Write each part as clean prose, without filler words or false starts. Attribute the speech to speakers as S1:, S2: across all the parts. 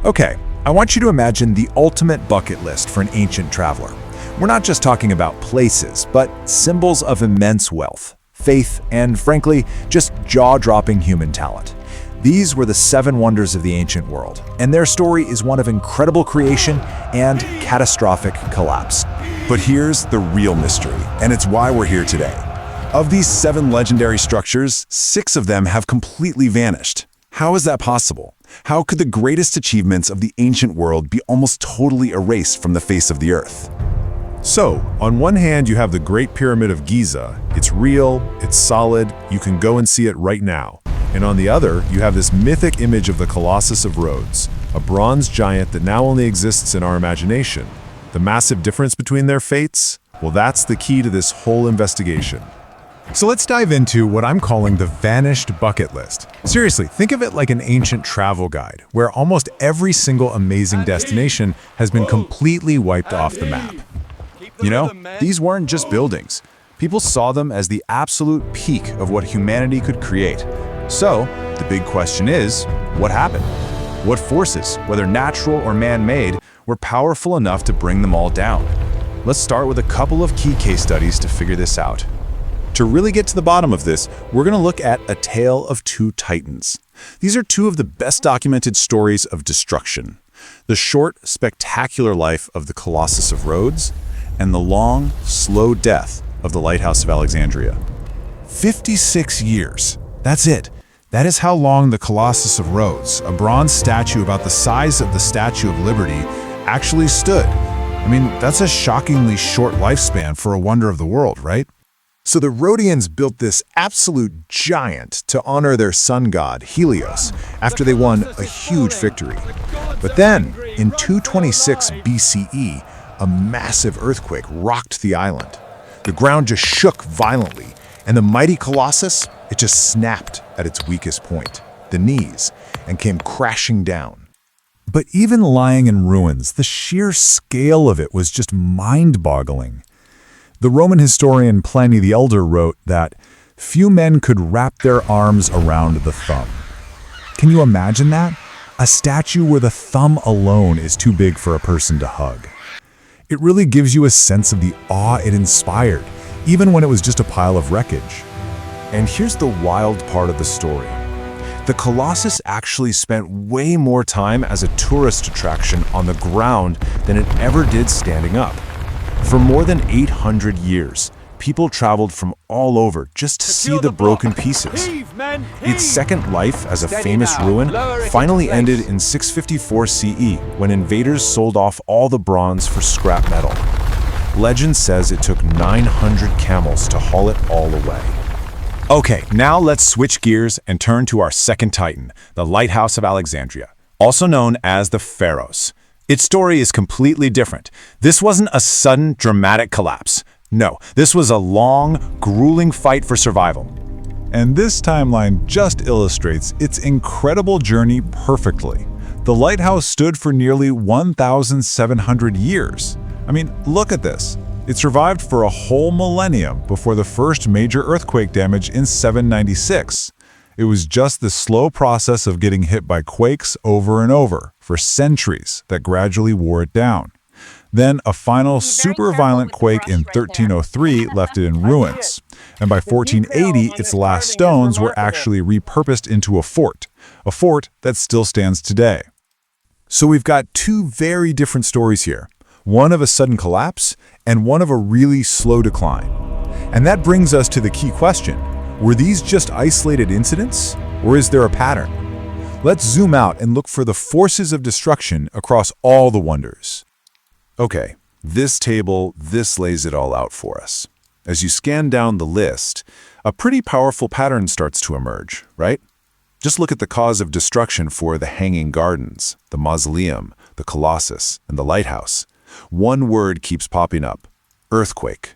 S1: Okay, I want you to imagine the ultimate bucket list for an ancient traveler. We're not just talking about places, but symbols of immense wealth, faith, and frankly, just jaw-dropping human talent. These were the 7 wonders of the ancient world, and their story is one of incredible creation and catastrophic collapse. But here's the real mystery, and it's why we're here today. Of these 7 legendary structures, 6 of them have completely vanished. How is that possible? How could the greatest achievements of the ancient world be almost totally erased from the face of the earth?
S2: So, on one hand, you have the Great Pyramid of Giza. It's real, it's solid, you can go and see it right now. And on the other, you have this mythic image of the Colossus of Rhodes, a bronze giant that now only exists in our imagination. The massive difference between their fates? Well, that's the key to this whole investigation. So let's dive into what I'm calling the vanished bucket list. Seriously, think of it like an ancient travel guide, where almost every single amazing destination has been completely wiped off the map.
S1: You know, these weren't just buildings. People saw them as the absolute peak of what humanity could create. So, the big question is, what happened? What forces, whether natural or man-made, were powerful enough to bring them all down? Let's start with a couple of key case studies to figure this out. To really get to the bottom of this, we're going to look at A Tale of Two Titans. These are 2 of the best documented stories of destruction. The short, spectacular life of the Colossus of Rhodes, and the long, slow death of the Lighthouse of Alexandria.
S2: 56 years. That's it. That is how long the Colossus of Rhodes, a bronze statue about the size of the Statue of Liberty, actually stood. I mean, that's a shockingly short lifespan for a wonder of the world, right? So the Rhodians built this absolute giant to honor their sun god, Helios, after they won a huge victory. But then, in 226 BCE, a massive earthquake rocked the island. The ground just shook violently, and the mighty Colossus, it just snapped at its weakest point, the knees, and came crashing down. But even lying in ruins, the sheer scale of it was just mind-boggling. The Roman historian Pliny the Elder wrote that few men could wrap their arms around the thumb. Can you imagine that? A statue where the thumb alone is too big for a person to hug. It really gives you a sense of the awe it inspired, even when it was just a pile of wreckage.
S1: And here's the wild part of the story. The Colossus actually spent way more time as a tourist attraction on the ground than it ever did standing up. For more than 800 years, people traveled from all over just to see the broken pieces. Its second life as a famous ruin finally ended in 654 CE when invaders sold off all the bronze for scrap metal. Legend says it took 900 camels to haul it all away. Okay, now let's switch gears and turn to our second titan, the Lighthouse of Alexandria, also known as the Pharos. Its story is completely different. This wasn't a sudden, dramatic collapse. No, this was a long, grueling fight for survival.
S2: And this timeline just illustrates its incredible journey perfectly. The lighthouse stood for nearly 1,700 years. I mean, look at this. It survived for a whole millennium before the first major earthquake damage in 796. It was just the slow process of getting hit by quakes over and over for centuries that gradually wore it down. Then a final super violent quake in 1303 left it in ruins. And by 1480, its last stones were actually repurposed into a fort that still stands today. So we've got 2 very different stories here, one of a sudden collapse and one of a really slow decline. And that brings us to the key question. Were these just isolated incidents, or is there a pattern? Let's zoom out and look for the forces of destruction across all the wonders.
S1: Okay, this lays it all out for us. As you scan down the list, a pretty powerful pattern starts to emerge, right? Just look at the cause of destruction for the Hanging Gardens, the Mausoleum, the Colossus, and the Lighthouse. One word keeps popping up: earthquake.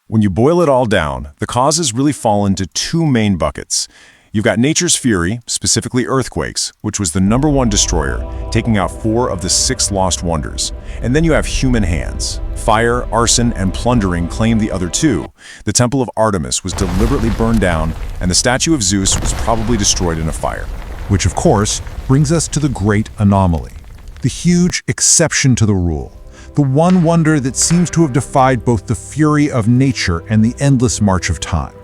S1: When you boil it all down, the causes really fall into 2 main buckets. You've got nature's fury, specifically earthquakes, which was the #1 destroyer, taking out 4 of the 6 lost wonders. And then you have human hands. Fire, arson, and plundering claim the other 2. The Temple of Artemis was deliberately burned down, and the statue of Zeus was probably destroyed in a fire.
S2: Which, of course, brings us to the great anomaly. The huge exception to the rule. The one wonder that seems to have defied both the fury of nature and the endless march of time.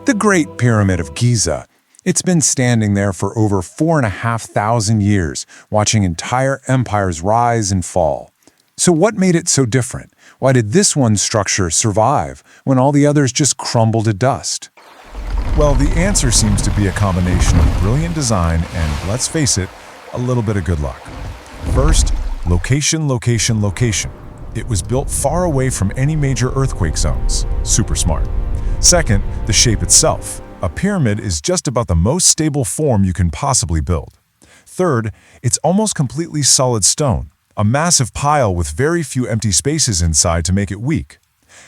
S1: The Great Pyramid of Giza. It's been standing there for over 4,500 years, watching entire empires rise and fall. So what made it so different? Why did this one structure survive when all the others just crumbled to dust?
S2: Well, the answer seems to be a combination of brilliant design and, let's face it, a little bit of good luck. First, location, location, location. It was built far away from any major earthquake zones. Super smart. Second, the shape itself. A pyramid is just about the most stable form you can possibly build. Third, it's almost completely solid stone, a massive pile with very few empty spaces inside to make it weak.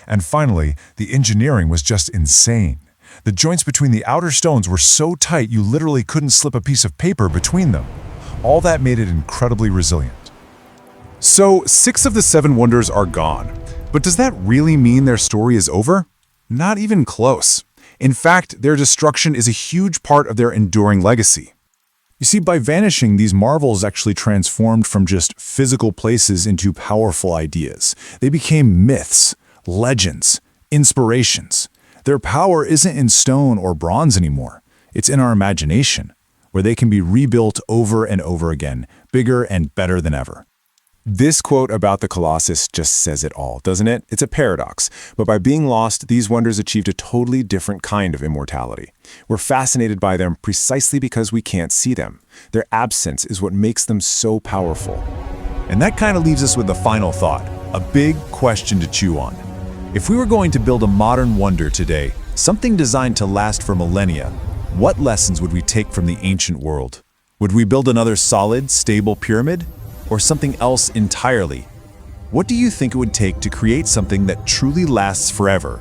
S2: And finally, the engineering was just insane. The joints between the outer stones were so tight you literally couldn't slip a piece of paper between them. All that made it incredibly resilient.
S1: So, 6 of the 7 wonders are gone. But does that really mean their story is over? Not even close. In fact, their destruction is a huge part of their enduring legacy. You see, by vanishing, these marvels actually transformed from just physical places into powerful ideas. They became myths, legends, inspirations. Their power isn't in stone or bronze anymore. It's in our imagination, where they can be rebuilt over and over again, bigger and better than ever. This quote about the Colossus just says it all, doesn't it? It's a paradox, but by being lost, these wonders achieved a totally different kind of immortality. We're fascinated by them precisely because we can't see them. Their absence is what makes them so powerful. And that kind of leaves us with the final thought, a big question to chew on. If we were going to build a modern wonder today, something designed to last for millennia, what lessons would we take from the ancient world? Would we build another solid, stable pyramid? Or something else entirely? What do you think it would take to create something that truly lasts forever?